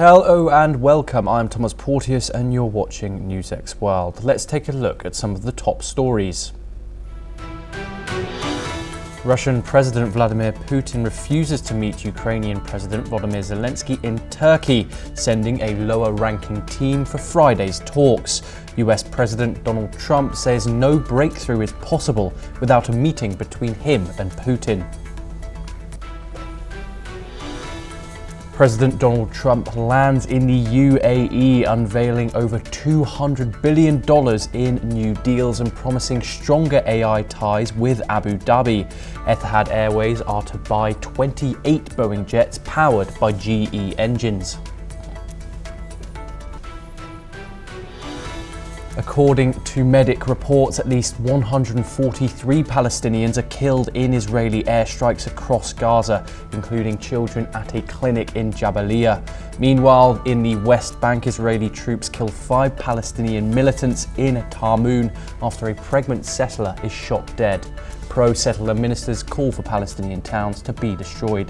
Hello and welcome, I'm Thomas Porteous and you're watching NewsX World. Let's take a look at some of the top stories. Russian President Vladimir Putin refuses to meet Ukrainian President Volodymyr Zelensky in Turkey, sending a lower-ranking team for Friday's talks. US President Donald Trump says no breakthrough is possible without a meeting between him and Putin. President Donald Trump lands in the UAE, unveiling over $200 billion in new deals and promising stronger AI ties with Abu Dhabi. Etihad Airways are to buy 28 Boeing jets powered by GE engines. According to medic reports, at least 143 Palestinians are killed in Israeli airstrikes across Gaza, including children at a clinic in Jabalia. Meanwhile, in the West Bank, Israeli troops kill 5 Palestinian militants in Tarmoon after a pregnant settler is shot dead. Pro-settler ministers call for Palestinian towns to be destroyed.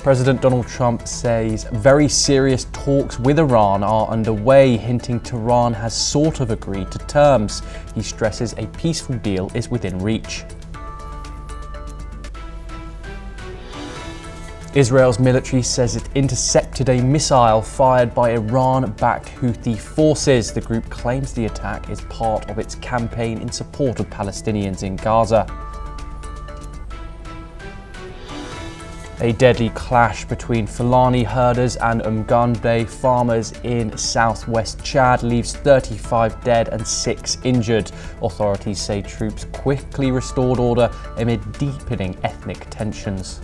President Donald Trump says very serious talks with Iran are underway, hinting Tehran has sort of agreed to terms. He stresses a peaceful deal is within reach. Israel's military says it intercepted a missile fired by Iran-backed Houthi forces. The group claims the attack is part of its campaign in support of Palestinians in Gaza. A deadly clash between Fulani herders and Umgande farmers in southwest Chad leaves 35 dead and 6 injured. Authorities say troops quickly restored order amid deepening ethnic tensions.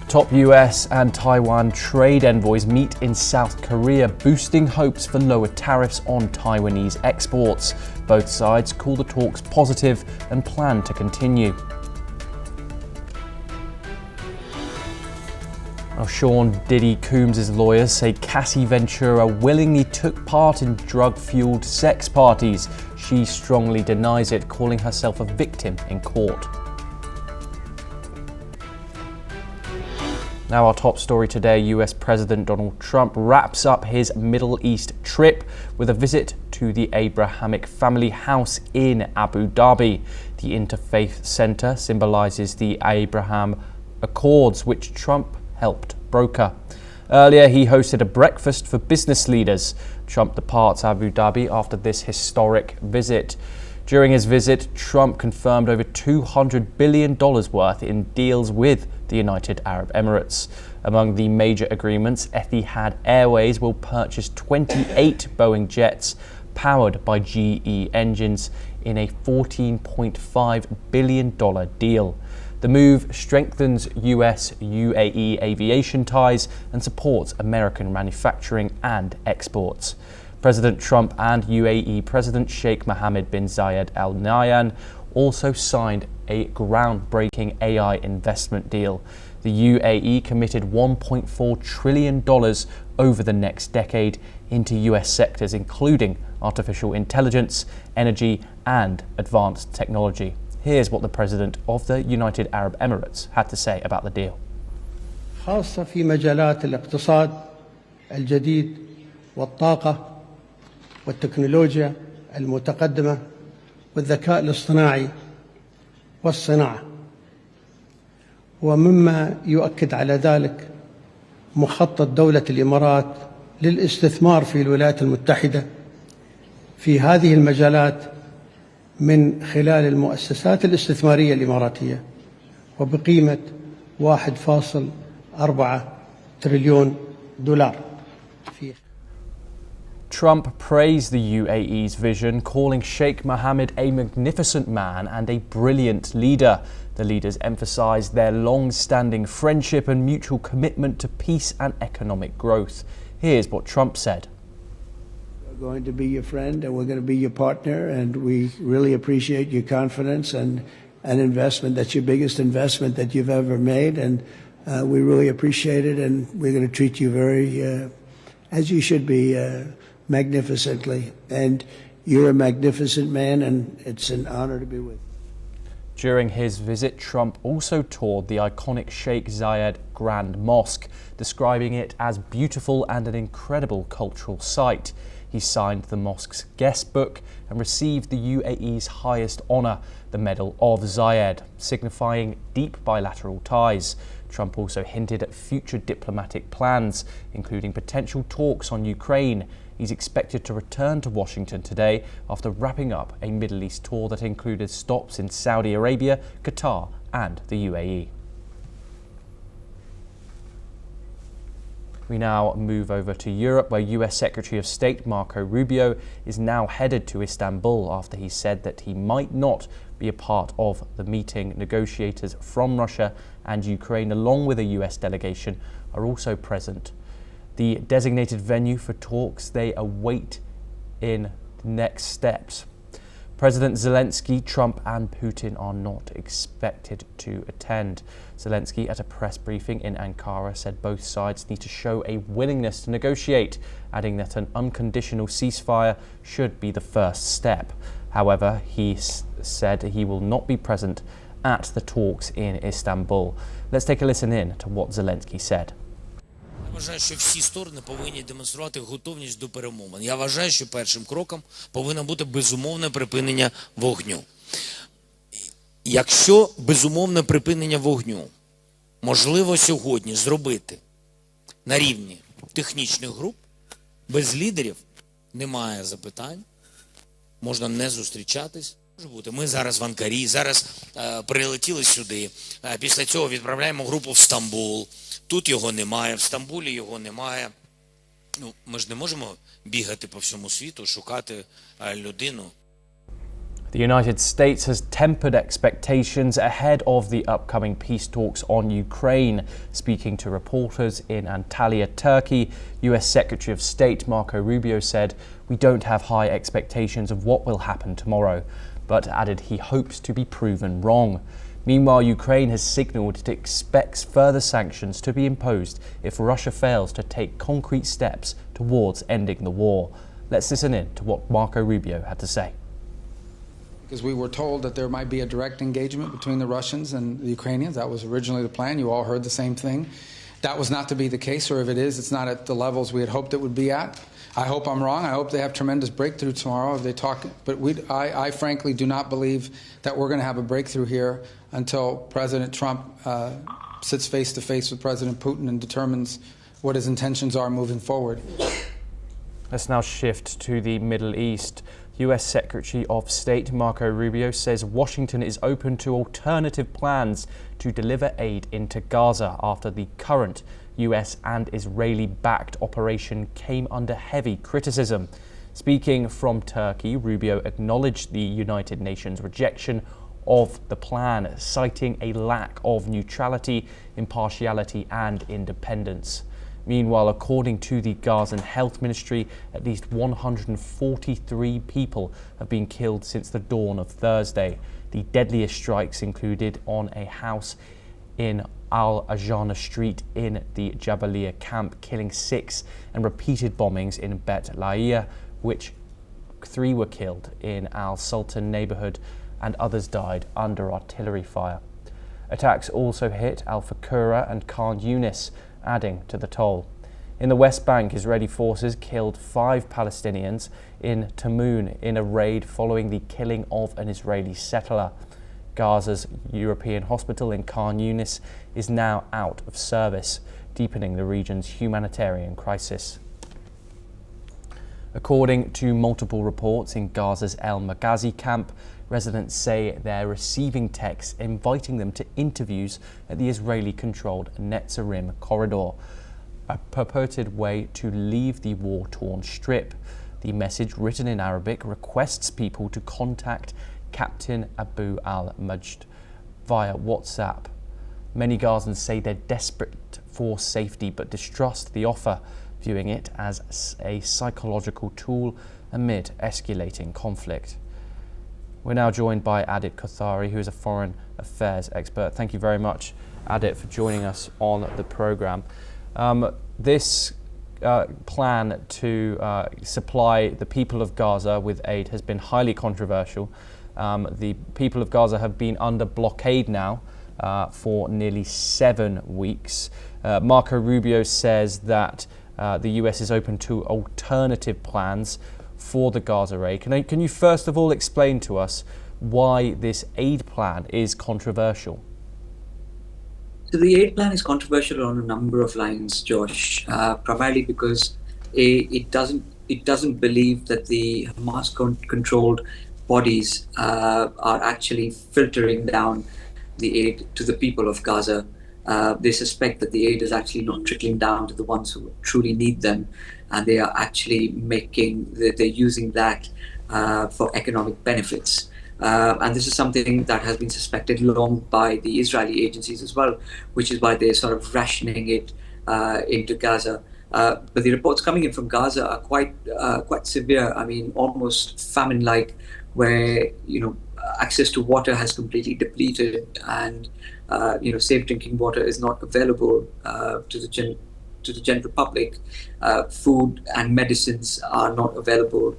Top US and Taiwan trade envoys meet in South Korea, boosting hopes for lower tariffs on Taiwanese exports. Both sides call the talks positive and plan to continue. Now, Sean Diddy Coombs' lawyers say Cassie Ventura willingly took part in drug-fueled sex parties. She strongly denies it, calling herself a victim in court. Now, our top story today, US President Donald Trump wraps up his Middle East trip with a visit to the Abrahamic family house in Abu Dhabi. The Interfaith Center symbolizes the Abraham Accords, which Trump helped broker. Earlier, he hosted a breakfast for business leaders. Trump departs Abu Dhabi after this historic visit. During his visit, Trump confirmed over $200 billion worth in deals with the United Arab Emirates. Among the major agreements, Etihad Airways will purchase 28 Boeing jets powered by GE engines in a $14.5 billion deal. The move strengthens US-UAE aviation ties and supports American manufacturing and exports. President Trump and UAE President Sheikh Mohammed bin Zayed Al Nahyan also signed a groundbreaking AI investment deal. The UAE committed $1.4 trillion over the next decade into US sectors, including artificial intelligence, energy, and advanced technology. Here's what the President of the United Arab Emirates had to say about the deal. خاصة في مجالات الاقتصاد الجديد والطاقة والتكنولوجيا المتقدمة والذكاء الاصطناعي والصناعة. ومما يؤكد على ذلك مخطط دولة الإمارات للاستثمار في الولايات المتحدة في هذه المجالات من خلال المؤسسات الاستثمارية الإماراتية وبقيمة 1.4 تريليون دولار. Trump praised the UAE's vision, calling Sheikh Mohammed a magnificent man and a brilliant leader. The leaders emphasized their long-standing friendship and mutual commitment to peace and economic growth. Here's what Trump said. We're going to be your friend and we're going to be your partner, and we really appreciate your confidence and an investment. That's your biggest investment that you've ever made, and we really appreciate it, and we're going to treat you very, as you should be, magnificently. And you're a magnificent man, and it's an honor to be with you. During his visit, Trump also toured the iconic Sheikh Zayed Grand Mosque, describing it as beautiful and an incredible cultural site. He signed the mosque's guest book and received the UAE's highest honour, the Medal of Zayed, signifying deep bilateral ties. Trump also hinted at future diplomatic plans, including potential talks on Ukraine. He's expected to return to Washington today after wrapping up a Middle East tour that included stops in Saudi Arabia, Qatar and the UAE. We now move over to Europe, where US Secretary of State Marco Rubio is now headed to Istanbul after he said that he might not be a part of the meeting. Negotiators from Russia and Ukraine, along with a US delegation, are also present. The designated venue for talks, they await in the next steps. President Zelensky, Trump and Putin are not expected to attend. Zelensky, at a press briefing in Ankara, said both sides need to show a willingness to negotiate, adding that an unconditional ceasefire should be the first step. However, he said he will not be present at the talks in Istanbul. Let's take a listen in to what Zelensky said. Я вважаю, що всі сторони повинні демонструвати готовність до перемовин. Я вважаю, що першим кроком повинно бути безумовне припинення вогню. Якщо безумовне припинення вогню можливо сьогодні зробити на рівні технічних груп, без лідерів немає запитань, можна не зустрічатись. Ми зараз в Анкарі, зараз прилетіли сюди, після цього відправляємо групу в Стамбул. Тут його немає, в Стамбулі його немає. Ми ж не можемо бігати по всьому світу, шукати людину. The United States has tempered expectations ahead of the upcoming peace talks on Ukraine. Speaking to reporters in Antalya, Turkey, US Secretary of State Marco Rubio said, "We don't have high expectations of what will happen tomorrow," but added he hopes to be proven wrong. Meanwhile, Ukraine has signalled it expects further sanctions to be imposed if Russia fails to take concrete steps towards ending the war. Let's listen in to what Marco Rubio had to say. Because we were told that there might be a direct engagement between the Russians and the Ukrainians. That was originally the plan. You all heard the same thing. That was not to be the case, or if it is, it's not at the levels we had hoped it would be at. I hope I'm wrong. I hope they have tremendous breakthrough tomorrow if they talk. But I frankly do not believe that we're going to have a breakthrough here until President Trump sits face to face with President Putin and determines what his intentions are moving forward. Let's now shift to the Middle East. US Secretary of State Marco Rubio says Washington is open to alternative plans to deliver aid into Gaza after the current US and Israeli-backed operation came under heavy criticism. Speaking from Turkey, Rubio acknowledged the United Nations rejection of the plan, citing a lack of neutrality, impartiality and independence. Meanwhile, according to the Gazan Health Ministry, at least 143 people have been killed since the dawn of Thursday. The deadliest strikes included on a house in Al-Ajana Street in the Jabalia camp, killing 6, and repeated bombings in Bet Laia, which 3 were killed in Al-Sultan neighbourhood and others died under artillery fire. Attacks also hit Al-Fakura and Khan Yunis, adding to the toll. In the West Bank, Israeli forces killed 5 Palestinians in Tamun in a raid following the killing of an Israeli settler. Gaza's European hospital in Khan Yunis is now out of service, deepening the region's humanitarian crisis. According to multiple reports in Gaza's El Maghazi camp, residents say they're receiving texts inviting them to interviews at the Israeli-controlled Netzarim corridor, a purported way to leave the war-torn strip. The message, written in Arabic, requests people to contact Captain Abu al-Majd via WhatsApp. Many Gazans say they're desperate for safety but distrust the offer, viewing it as a psychological tool amid escalating conflict. We're now joined by Adit Kothari, who is a foreign affairs expert. Thank you very much, Adit, for joining us on the programme. This plan to supply the people of Gaza with aid has been highly controversial. The people of Gaza have been under blockade now for nearly 7 weeks. Marco Rubio says that the US is open to alternative plans for the Gaza aid. Can you first of all explain to us why this aid plan is controversial? So the aid plan is controversial on a number of lines, Josh. Primarily because it doesn't believe that the Hamas-controlled bodies are actually filtering down the aid to the people of Gaza. They suspect that the aid is actually not trickling down to the ones who truly need them, and they are actually they're using that for economic benefits. And this is something that has been suspected long by the Israeli agencies as well, which is why they're sort of rationing it into Gaza. But the reports coming in from Gaza are quite severe. I mean, almost famine-like, where access to water has completely depleted, and safe drinking water is not available to the general public. Food and medicines are not available.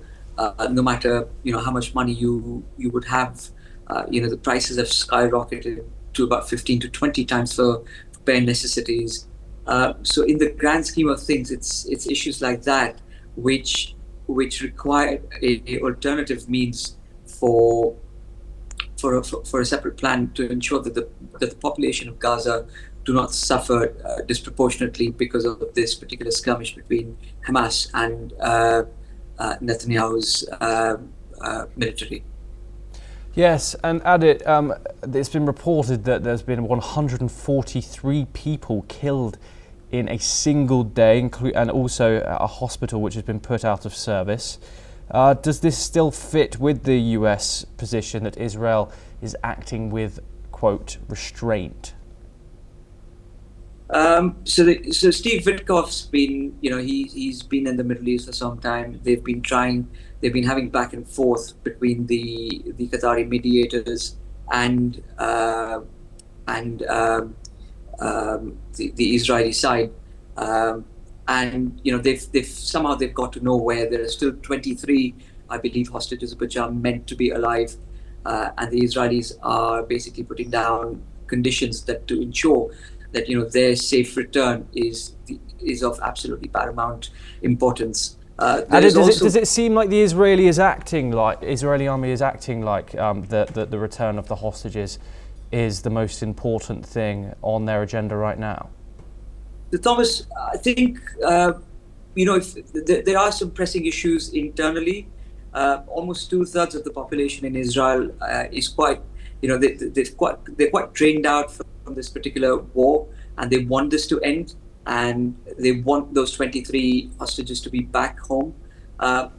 No matter how much money you would have, the prices have skyrocketed to about 15 to 20 times for bare necessities. So in the grand scheme of things, it's issues like that which require a alternative means for a separate plan to ensure that the population of Gaza do not suffer disproportionately because of this particular skirmish between Hamas and Netanyahu's military. Yes, and Adit, it's been reported that there's been 143 people killed in a single day, and also a hospital which has been put out of service. Does this still fit with the US position that Israel is acting with, quote, restraint? So Steve Witkoff's been, he's been in the Middle East for some time. They've been having back and forth between the Qatari mediators and the Israeli side, and they've got to know where there are still 23, I believe, hostages which are meant to be alive, and the Israelis are basically putting down conditions to ensure that their safe return is of absolutely paramount importance. Does it seem like the Israeli army is acting like the return of the hostages is the most important thing on their agenda right now? Thomas, I think if there are some pressing issues internally. Almost 2/3 of the population in Israel is quite, they're quite drained out from this particular war, and they want this to end, and they want those 23 hostages to be back home.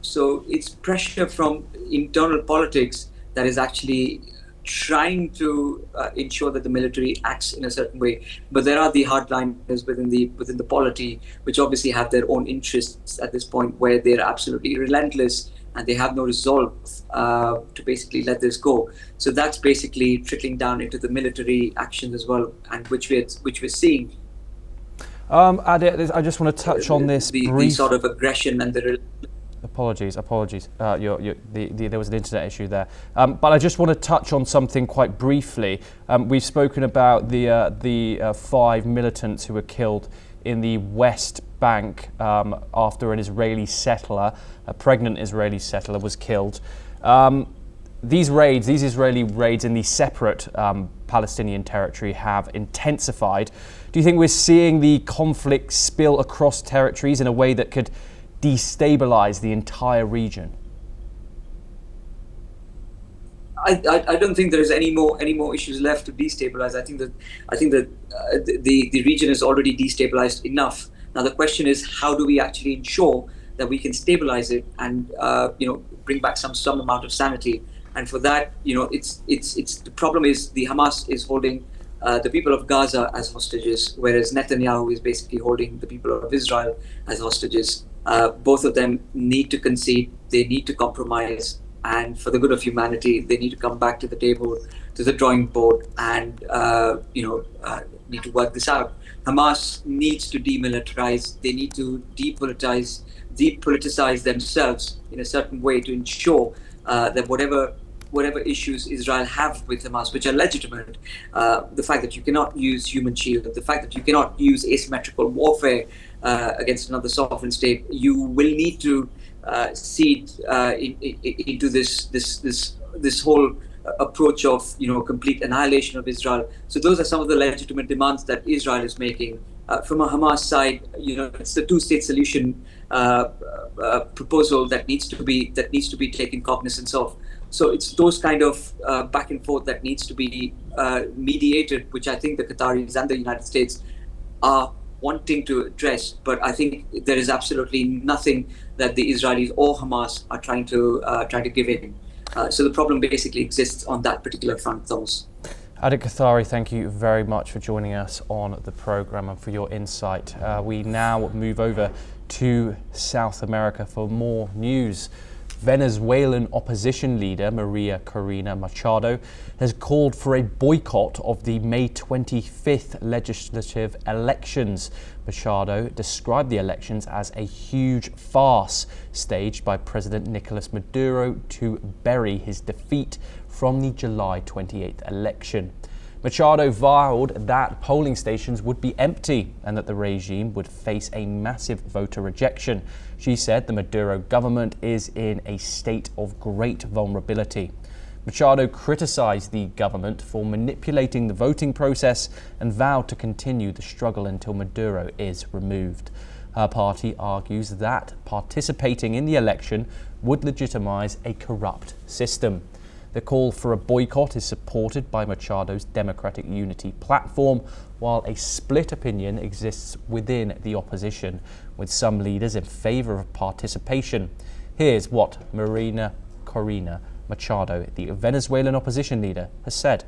So it's pressure from internal politics that is actually trying to ensure that the military acts in a certain way. But there are the hardliners within the polity, which obviously have their own interests at this point, where they're absolutely relentless and they have no resolve to basically let this go. So that's basically trickling down into the military actions as well, and which we're seeing. Adit, I just want to touch on this the sort of aggression and the. Apologies. There was an internet issue there. But I just want to touch on something quite briefly. We've spoken about the 5 militants who were killed in the West Bank after an Israeli settler, a pregnant Israeli settler, was killed. These Israeli raids in the separate Palestinian territory have intensified. Do you think we're seeing the conflict spill across territories in a way that could destabilize the entire region? I don't think there's any more issues left to destabilize. I think that the region is already destabilized enough. Now the question is, how do we actually ensure that we can stabilize it and bring back some amount of sanity? And for that, it's the problem is the Hamas is holding the people of Gaza as hostages, whereas Netanyahu is basically holding the people of Israel as hostages. Both of them need to concede, they need to compromise, and for the good of humanity, they need to come back to the table, to the drawing board, and need to work this out. Hamas needs to demilitarize, they need to depoliticize themselves in a certain way to ensure that whatever whatever issues Israel have with Hamas, which are legitimate, the fact that you cannot use human shield, the fact that you cannot use asymmetrical warfare against another sovereign state, you will need to cede into this whole approach of complete annihilation of Israel. So those are some of the legitimate demands that Israel is making. From a Hamas side, it's the two-state solution proposal that needs to be taken cognizance of. So it's those kind of back and forth that needs to be mediated, which I think the Qataris and the United States are wanting to address. But I think there is absolutely nothing that the Israelis or Hamas are trying to give in. So the problem basically exists on that particular front, Thomas. Adik Kathari, thank you very much for joining us on the programme and for your insight. We now move over to South America for more news. Venezuelan opposition leader Maria Corina Machado has called for a boycott of the May 25th legislative elections. Machado described the elections as a huge farce staged by President Nicolas Maduro to bury his defeat from the July 28th election. Machado vowed that polling stations would be empty and that the regime would face a massive voter rejection. She said the Maduro government is in a state of great vulnerability. Machado criticized the government for manipulating the voting process and vowed to continue the struggle until Maduro is removed. Her party argues that participating in the election would legitimize a corrupt system. The call for a boycott is supported by Machado's Democratic Unity platform, while a split opinion exists within the opposition, with some leaders in favor of participation. Here's what Maria Corina Machado, the Venezuelan opposition leader, has said.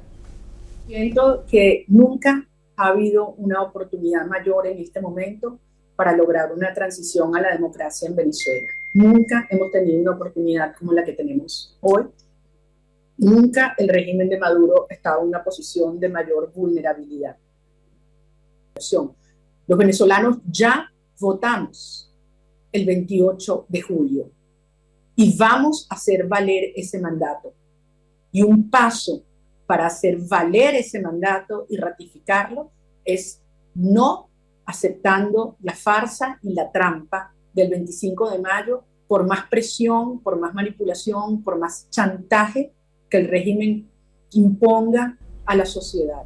Siento que nunca ha habido una oportunidad mayor en este momento para lograr una transición a la democracia en Venezuela. Nunca hemos tenido una oportunidad como la que tenemos hoy. Nunca el régimen de Maduro estaba en una posición de mayor vulnerabilidad. Los venezolanos ya votamos el 28 de julio y vamos a hacer valer ese mandato. Y un paso para hacer valer ese mandato y ratificarlo es no aceptando la farsa y la trampa del 25 de mayo por más presión, por más manipulación, por más chantaje que el régimen imponga a la sociedad.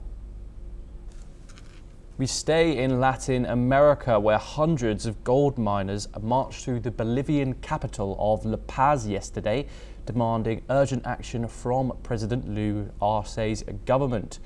We stay in Latin America, where hundreds of gold miners marched through the Bolivian capital of La Paz yesterday, demanding urgent action from President Luis Arce's government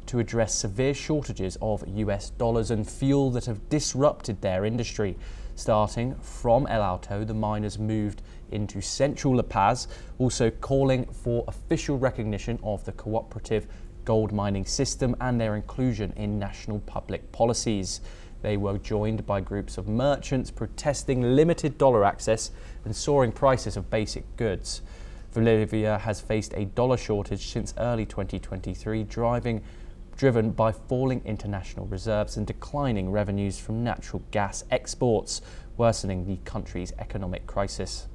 to address severe shortages of US dollars and fuel that have disrupted their industry. Starting from El Alto, the miners moved into central La Paz, also calling for official recognition of the cooperative gold mining system and their inclusion in national public policies. They were joined by groups of merchants protesting limited dollar access and soaring prices of basic goods. Bolivia has faced a dollar shortage since early 2023, driven by falling international reserves and declining revenues from natural gas exports, worsening the country's economic crisis.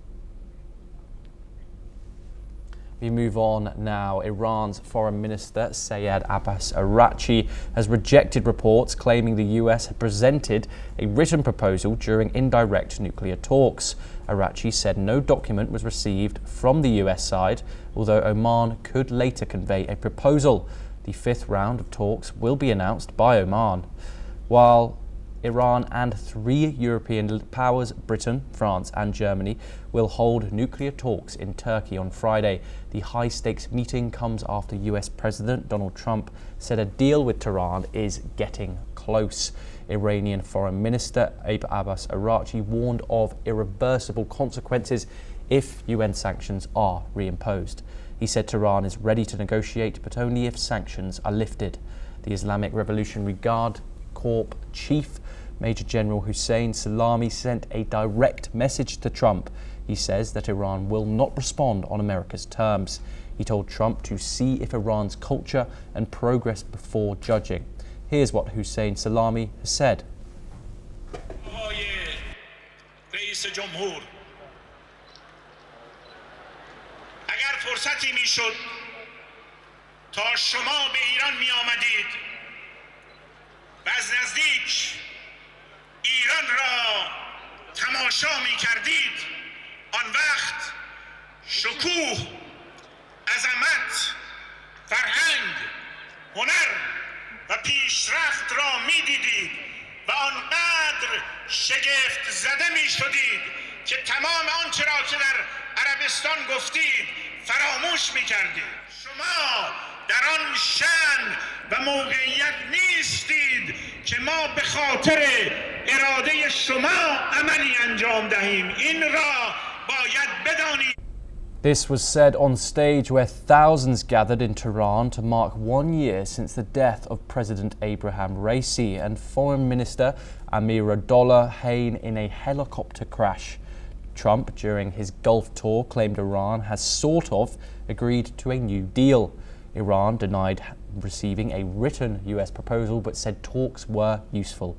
We move on now. Iran's Foreign Minister Sayed Abbas Araghchi has rejected reports claiming the US had presented a written proposal during indirect nuclear talks. Araghchi said no document was received from the US side, although Oman could later convey a proposal. The fifth round of talks will be announced by Oman. While Iran and three European powers, Britain, France and Germany, will hold nuclear talks in Turkey on Friday. The high-stakes meeting comes after US President Donald Trump said a deal with Tehran is getting close. Iranian Foreign Minister Abbas Araghchi warned of irreversible consequences if UN sanctions are reimposed. He said Tehran is ready to negotiate, but only if sanctions are lifted. The Islamic Revolutionary Guard Corps Chief Major General Hussein Salami sent a direct message to Trump. He says that Iran will not respond on America's terms. He told Trump to see if Iran's culture and progress before judging. Here's what Hussein Salami has said. نشد تا شما به ایران می آمدید و از نزدیک ایران را تماشا می کردید. آن وقت شکوه، عظمت، فرهنگ، هنر و پیشرفت را می دیدید و آنقدر شگفت زده می شدید که تمام آنچه را که در عربستان گفتید فراموش می کردید. شما در آن شأن و موقعیت نیستید که ما به خاطر اراده شما عملی انجام دهیم. این را باید بدانید. This was said on stage where thousands gathered in Tehran to mark 1 year since the death of President Abraham Raisi and Foreign Minister Amiruddollah Hain in a helicopter crash. Trump, during his Gulf tour, claimed Iran has sort of agreed to a new deal. Iran denied receiving a written US proposal but said talks were useful.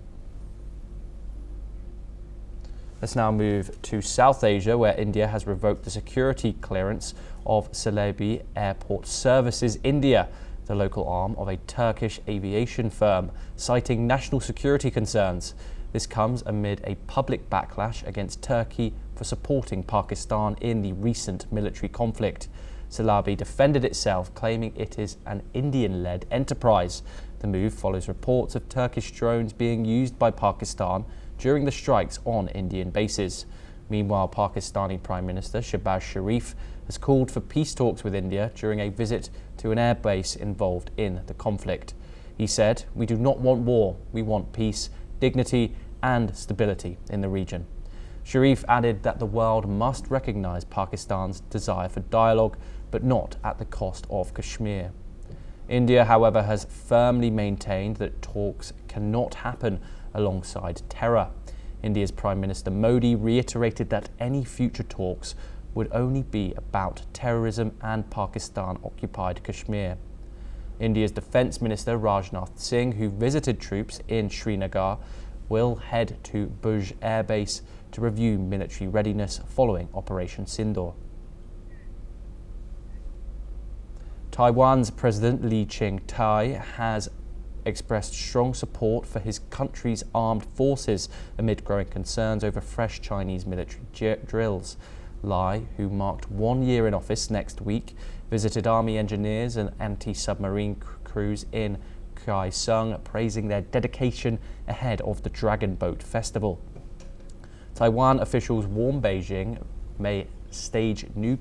Let's now move to South Asia, where India has revoked the security clearance of Celebi Airport Services India, the local arm of a Turkish aviation firm, citing national security concerns. This comes amid a public backlash against Turkey for supporting Pakistan in the recent military conflict. Celebi defended itself, claiming it is an Indian-led enterprise. The move follows reports of Turkish drones being used by Pakistan during the strikes on Indian bases. Meanwhile, Pakistani Prime Minister Shehbaz Sharif has called for peace talks with India during a visit to an air base involved in the conflict. He said, "We do not want war, we want peace, dignity and stability in the region." Sharif added that the world must recognise Pakistan's desire for dialogue, but not at the cost of Kashmir. India, however, has firmly maintained that talks cannot happen alongside terror. India's Prime Minister Modi reiterated that any future talks would only be about terrorism and Pakistan-occupied Kashmir. India's Defence Minister Rajnath Singh, who visited troops in Srinagar, will head to Bhuj Air Base to review military readiness following Operation Sindoor. Taiwan's President Lai Ching-te has expressed strong support for his country's armed forces amid growing concerns over fresh Chinese military drills. Lai, who marked 1 year in office next week, visited army engineers and anti-submarine crews in Kaesong, praising their dedication ahead of the Dragon Boat Festival. Taiwan officials warn Beijing may stage new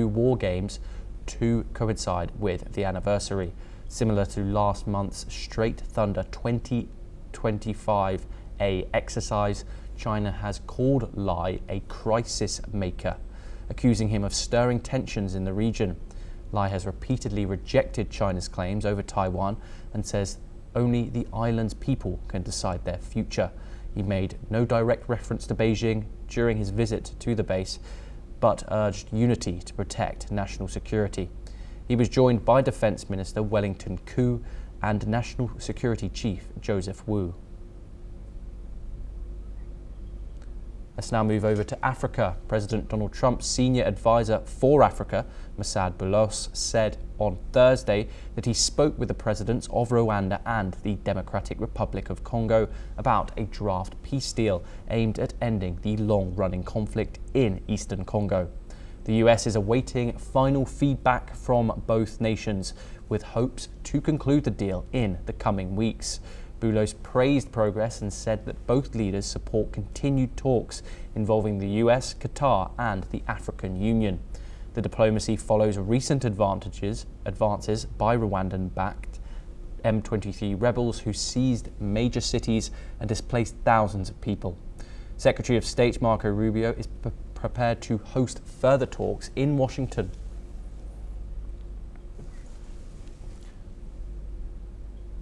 war games to coincide with the anniversary. Similar to last month's Straight Thunder 2025A exercise, China has called Lai a crisis maker, accusing him of stirring tensions in the region. Lai has repeatedly rejected China's claims over Taiwan and says only the island's people can decide their future. He made no direct reference to Beijing during his visit to the base, but urged unity to protect national security. He was joined by Defence Minister Wellington Koo and National Security Chief Joseph Wu. Let's now move over to Africa. President Donald Trump's senior advisor for Africa, Masad Boulos, said on Thursday that he spoke with the presidents of Rwanda and the Democratic Republic of Congo about a draft peace deal aimed at ending the long-running conflict in eastern Congo. The US is awaiting final feedback from both nations, with hopes to conclude the deal in the coming weeks. Boulos praised progress and said that both leaders support continued talks involving the US, Qatar and the African Union. The diplomacy follows recent advances by Rwandan-backed M23 rebels who seized major cities and displaced thousands of people. Secretary of State Marco Rubio is prepared to host further talks in Washington.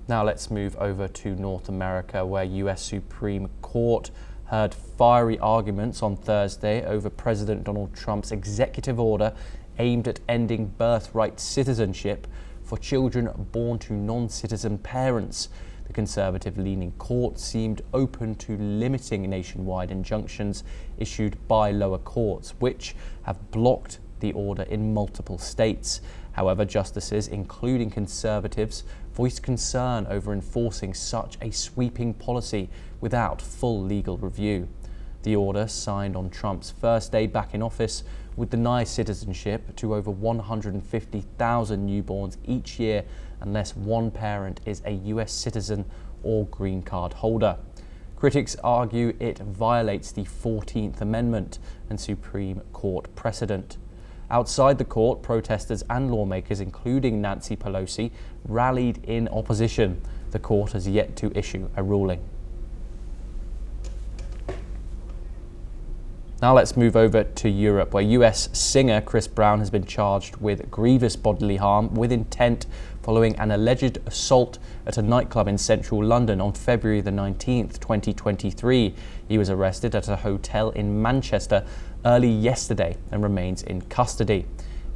Now let's move over to North America, where US Supreme Court heard fiery arguments on Thursday over President Donald Trump's executive order aimed at ending birthright citizenship for children born to non-citizen parents. The conservative-leaning court seemed open to limiting nationwide injunctions issued by lower courts, which have blocked the order in multiple states. However, justices, including conservatives, voiced concern over enforcing such a sweeping policy without full legal review. The order, signed on Trump's first day back in office, would deny citizenship to over 150,000 newborns each year unless one parent is a US citizen or green card holder. Critics argue it violates the 14th Amendment and Supreme Court precedent. Outside the court, protesters and lawmakers, including Nancy Pelosi, rallied in opposition. The court has yet to issue a ruling. Now let's move over to Europe, where US singer Chris Brown has been charged with grievous bodily harm with intent following an alleged assault at a nightclub in central London on February the 19th, 2023. He was arrested at a hotel in Manchester early yesterday and remains in custody.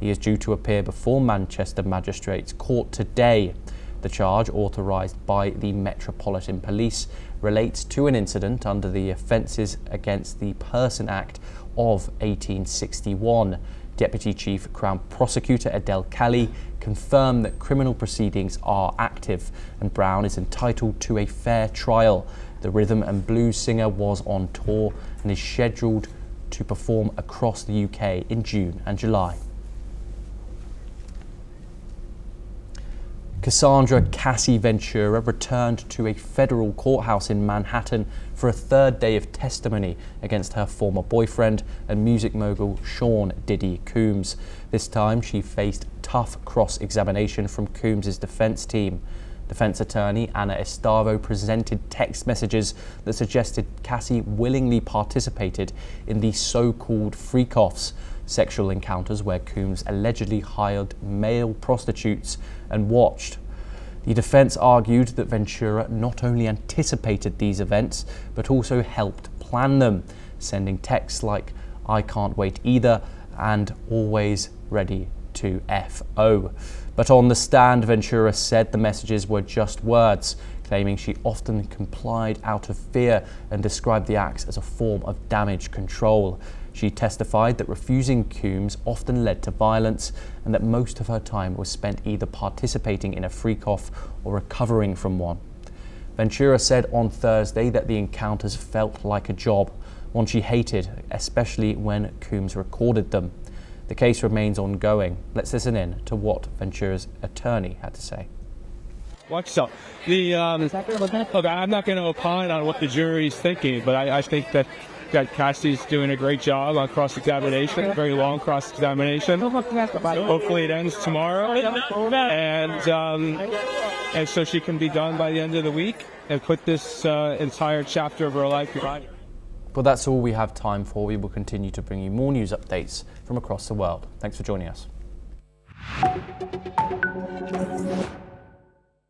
He is due to appear before Manchester Magistrates Court today. The charge, authorised by the Metropolitan Police, relates to an incident under the Offences Against the Person Act of 1861. Deputy Chief Crown Prosecutor Adele Kelly confirmed that criminal proceedings are active and Brown is entitled to a fair trial. The rhythm and blues singer was on tour and is scheduled to perform across the UK in June and July. Cassandra Cassie Ventura returned to a federal courthouse in Manhattan for a third day of testimony against her former boyfriend and music mogul Sean Diddy Combs. This time she faced tough cross-examination from Combs' defense team. Defense attorney Anna Estavo presented text messages that suggested Cassie willingly participated in the so-called freak-offs, sexual encounters where Combs allegedly hired male prostitutes and watched. The defense argued that Ventura not only anticipated these events, but also helped plan them, sending texts like, "I can't wait either," and "always ready to FO." But on the stand, Ventura said the messages were just words, claiming she often complied out of fear and described the acts as a form of damage control. She testified that refusing Combs often led to violence and that most of her time was spent either participating in a freak-off or recovering from one. Ventura said on Thursday that the encounters felt like a job, one she hated, especially when Combs recorded them. The case remains ongoing. Let's listen in to what Ventura's attorney had to say. What's up? I'm not going to opine on what the jury's thinking, but I think that Cassie's doing a great job on cross-examination, very long cross-examination. Hopefully it ends tomorrow, and so she can be done by the end of the week and put this entire chapter of her life behind her. Well, that's all we have time for. We will continue to bring you more news updates from across the world. Thanks for joining us.